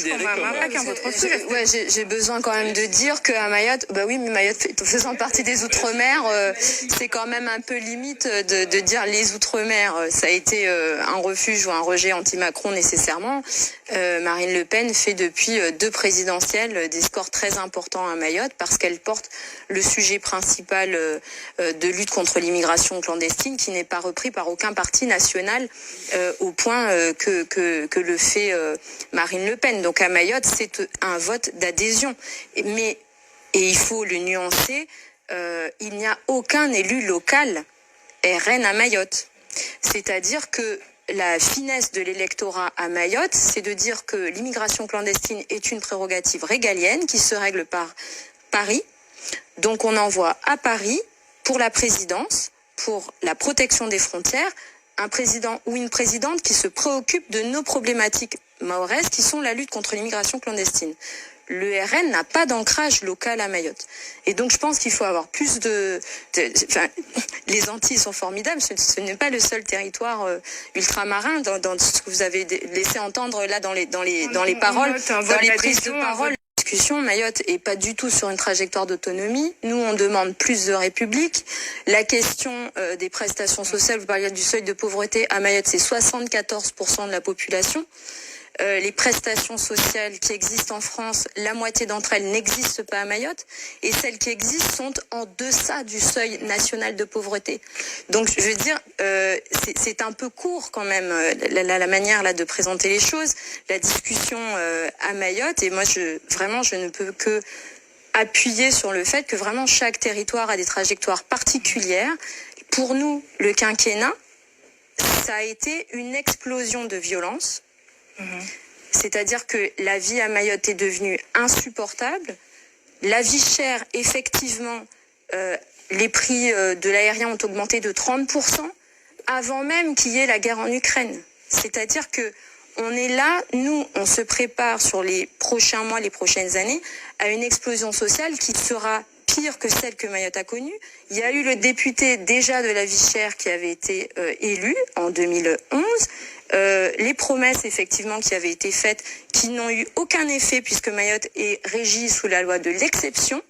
considéré comme... Ouais, j'ai besoin quand même de dire qu'à Mayotte, bah oui, mais Mayotte faisant partie des Outre-mer, c'est quand même un peu limite de dire les Outre-mer. Ça a été un refuge ou un rejet anti-Macron nécessairement. Marine Le Pen fait depuis 2 présidentielles des scores très importants à Mayotte parce qu'elle porte le sujet principal de lutte contre l'immigration clandestine qui n'est pas repris par aucun parti national au point que le fait Marine Le Pen. Donc à Mayotte, c'est un vote d'adhésion. Et il faut le nuancer, il n'y a aucun élu local RN à Mayotte. C'est-à-dire que la finesse de l'électorat à Mayotte, c'est de dire que l'immigration clandestine est une prérogative régalienne qui se règle par Paris. Donc on envoie à Paris, pour la présidence, pour la protection des frontières, un président ou une présidente qui se préoccupe de nos problématiques mahoraises qui sont la lutte contre l'immigration clandestine. Le RN n'a pas d'ancrage local à Mayotte. Et donc je pense qu'il faut avoir plus les Antilles sont formidables, ce n'est pas le seul territoire ultramarin dans ce que vous avez laissé entendre là dans les paroles, dans les prises de parole. Mayotte est pas du tout sur une trajectoire d'autonomie. Nous, on demande plus de république. La question des prestations sociales, vous parliez du seuil de pauvreté, à Mayotte, c'est 74% de la population. Les prestations sociales qui existent en France, la moitié d'entre elles n'existent pas à Mayotte, et celles qui existent sont en deçà du seuil national de pauvreté. Donc, je veux dire, c'est un peu court quand même la manière là de présenter les choses, la discussion à Mayotte. Et moi, je ne peux que appuyer sur le fait que vraiment chaque territoire a des trajectoires particulières. Pour nous, le quinquennat, ça a été une explosion de violence. C'est-à-dire que la vie à Mayotte est devenue insupportable. La vie chère, effectivement, les prix de l'aérien ont augmenté de 30% avant même qu'il y ait la guerre en Ukraine. C'est-à-dire que on est là, nous, on se prépare sur les prochains mois, les prochaines années, à une explosion sociale qui sera pire que celle que Mayotte a connue. Il y a eu le député déjà de la vie chère qui avait été élu en 2011. Les promesses effectivement qui avaient été faites, qui n'ont eu aucun effet puisque Mayotte est régie sous la loi de l'exception.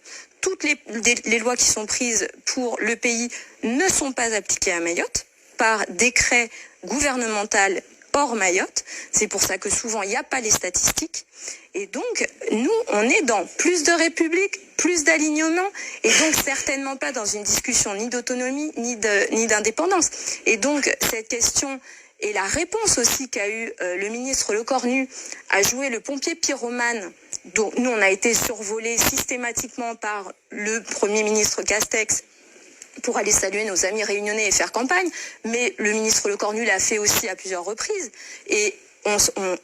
Toutes les lois qui sont prises pour le pays ne sont pas appliquées à Mayotte par décret gouvernemental hors Mayotte. C'est pour ça que souvent il n'y a pas les statistiques. Et donc nous, on est dans plus de république, plus d'alignement, et donc certainement pas dans une discussion ni d'autonomie ni d'indépendance. Et donc cette question et la réponse aussi qu'a eu le ministre Lecornu à jouer le pompier pyromane, dont nous on a été survolés systématiquement par le Premier ministre Castex pour aller saluer nos amis réunionnais et faire campagne, mais le ministre Lecornu l'a fait aussi à plusieurs reprises. Et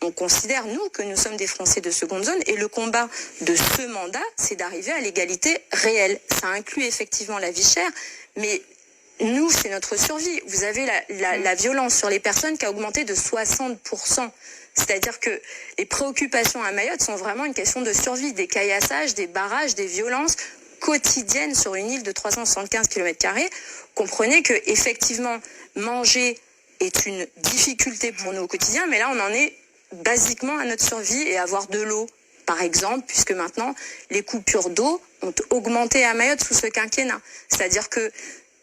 on considère, nous, que nous sommes des Français de seconde zone, et le combat de ce mandat, c'est d'arriver à l'égalité réelle. Ça inclut effectivement la vie chère, mais nous, c'est notre survie. Vous avez la violence sur les personnes qui a augmenté de 60%. C'est-à-dire que les préoccupations à Mayotte sont vraiment une question de survie, des caillassages, des barrages, des violences quotidiennes sur une île de 375 km². Comprenez que effectivement, manger est une difficulté pour nous au quotidien, mais là, on en est basiquement à notre survie et avoir de l'eau, par exemple, puisque maintenant, les coupures d'eau ont augmenté à Mayotte sous ce quinquennat. C'est-à-dire que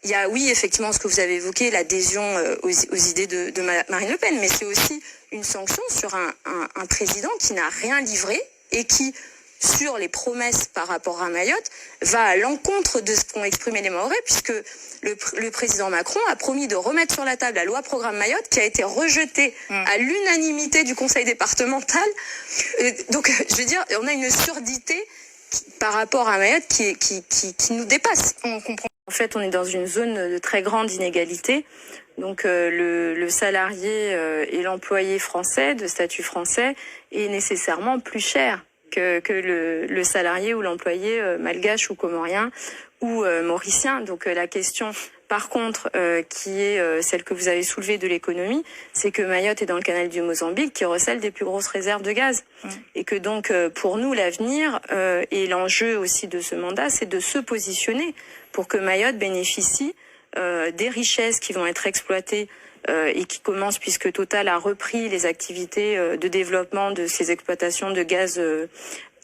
il y a, oui, effectivement, ce que vous avez évoqué, l'adhésion aux idées de Marine Le Pen, mais c'est aussi une sanction sur un président qui n'a rien livré et qui, sur les promesses par rapport à Mayotte, va à l'encontre de ce qu'ont exprimé les Mahorais, puisque le président Macron a promis de remettre sur la table la loi programme Mayotte, qui a été rejetée à l'unanimité du conseil départemental. Donc, je veux dire, on a une surdité par rapport à Mayotte qui nous dépasse. On comprend. En fait, on est dans une zone de très grande inégalité. Donc, le salarié et l'employé français de statut français est nécessairement plus cher que le salarié ou l'employé malgache ou comorien ou mauricien. Donc, la question, par contre, qui est celle que vous avez soulevée de l'économie, c'est que Mayotte est dans le canal du Mozambique qui recèle des plus grosses réserves de gaz. Et que donc, pour nous, l'avenir et l'enjeu aussi de ce mandat, c'est de se positionner pour que Mayotte bénéficie des richesses qui vont être exploitées et qui commence puisque Total a repris les activités de développement de ces exploitations de gaz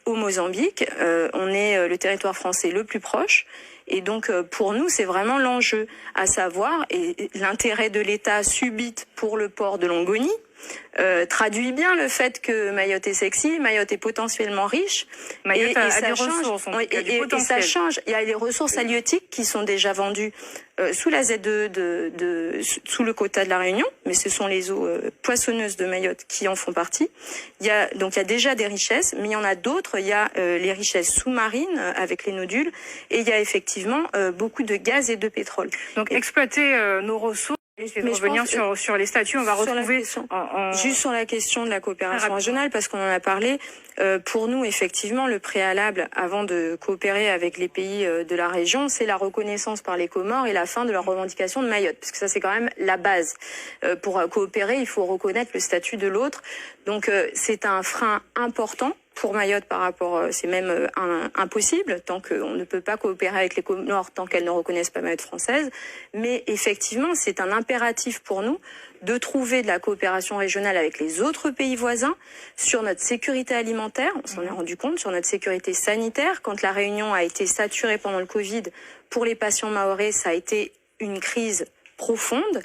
au Mozambique. On est le territoire français le plus proche. Et donc, pour nous, c'est vraiment l'enjeu, à savoir, et l'intérêt de l'État subite pour le port de Longoni, traduit bien le fait que Mayotte est sexy, Mayotte est potentiellement riche, Mayotte a des ressources, et ça change. Il y a les ressources halieutiques qui sont déjà vendues sous la Z2 sous le quota de la Réunion, mais ce sont les eaux poissonneuses de Mayotte qui en font partie. Il y a déjà des richesses, mais il y en a d'autres. Il y a les richesses sous-marines avec les nodules, et il y a effectivement beaucoup de gaz et de pétrole. Donc exploiter nos ressources. Mais revenir sur les statuts, on va retrouver juste sur la question de la coopération régionale, parce qu'on en a parlé. Pour nous, effectivement, le préalable avant de coopérer avec les pays de la région, c'est la reconnaissance par les Comores et la fin de leur revendication de Mayotte, parce que ça, c'est quand même la base. Pour coopérer, il faut reconnaître le statut de l'autre. Donc, c'est un frein important pour Mayotte par rapport, c'est même impossible tant qu'on ne peut pas coopérer avec les Comores tant qu'elles ne reconnaissent pas Mayotte française. Mais effectivement, c'est un impératif pour nous de trouver de la coopération régionale avec les autres pays voisins sur notre sécurité alimentaire. On s'en est rendu compte, sur notre sécurité sanitaire. Quand la Réunion a été saturée pendant le Covid, pour les patients mahorais, ça a été une crise profonde.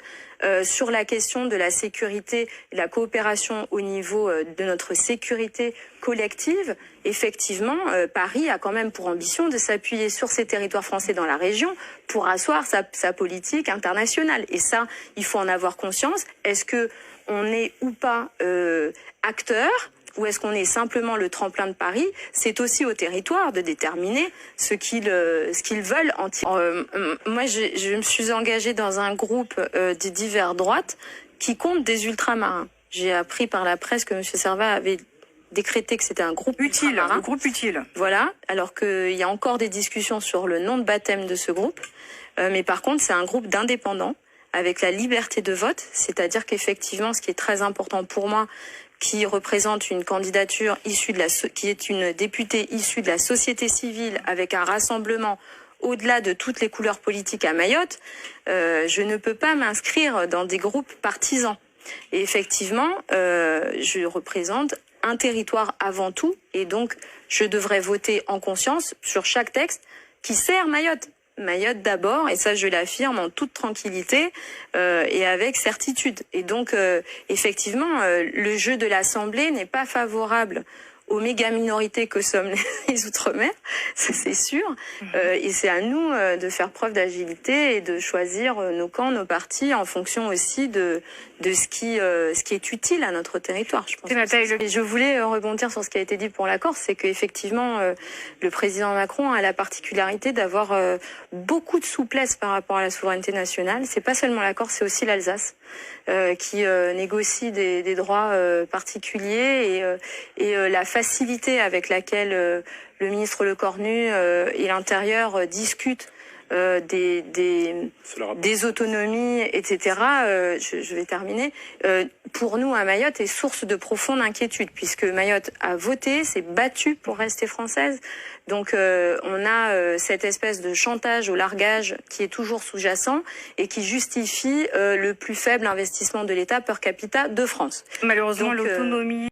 Sur la question de la sécurité, la coopération au niveau de notre sécurité collective, effectivement, Paris a quand même pour ambition de s'appuyer sur ces territoires français dans la région pour asseoir sa politique internationale. Et ça, il faut en avoir conscience. Est-ce que on est ou pas acteur ? Ou est-ce qu'on est simplement le tremplin de Paris? C'est aussi au territoire de déterminer ce qu'ils veulent en tirer. Moi, je me suis engagée dans un groupe des divers droites qui compte des ultramarins. J'ai appris par la presse que M. Servat avait décrété que c'était un groupe utile. Un groupe utile. Voilà, alors qu'il y a encore des discussions sur le nom de baptême de ce groupe. Mais par contre, c'est un groupe d'indépendants avec la liberté de vote, c'est-à-dire qu'effectivement, ce qui est très important pour moi, qui représente une candidature issue qui est une députée issue de la société civile avec un rassemblement au-delà de toutes les couleurs politiques à Mayotte, je ne peux pas m'inscrire dans des groupes partisans. Et effectivement, je représente un territoire avant tout, et donc je devrais voter en conscience sur chaque texte qui sert Mayotte. Mayotte d'abord, et ça je l'affirme en toute tranquillité et avec certitude. Et donc effectivement, le jeu de l'Assemblée n'est pas favorable aux méga minorités que sommes les Outre-mer, ça c'est sûr. Et c'est à nous de faire preuve d'agilité et de choisir nos camps, nos partis en fonction aussi de ce qui est utile à notre territoire. Je pense. Et je voulais rebondir sur ce qui a été dit pour la Corse, c'est qu'effectivement le président Macron a la particularité d'avoir beaucoup de souplesse par rapport à la souveraineté nationale. C'est pas seulement la Corse, c'est aussi l'Alsace qui négocie des droits particuliers et la facilité avec laquelle le ministre Lecornu et l'Intérieur discutent des autonomies, etc. Je vais terminer. Pour nous, à Mayotte, est source de profonde inquiétude, puisque Mayotte a voté, s'est battue pour rester française. Donc, on a cette espèce de chantage au largage qui est toujours sous-jacent et qui justifie le plus faible investissement de l'État per capita de France. Malheureusement, l'autonomie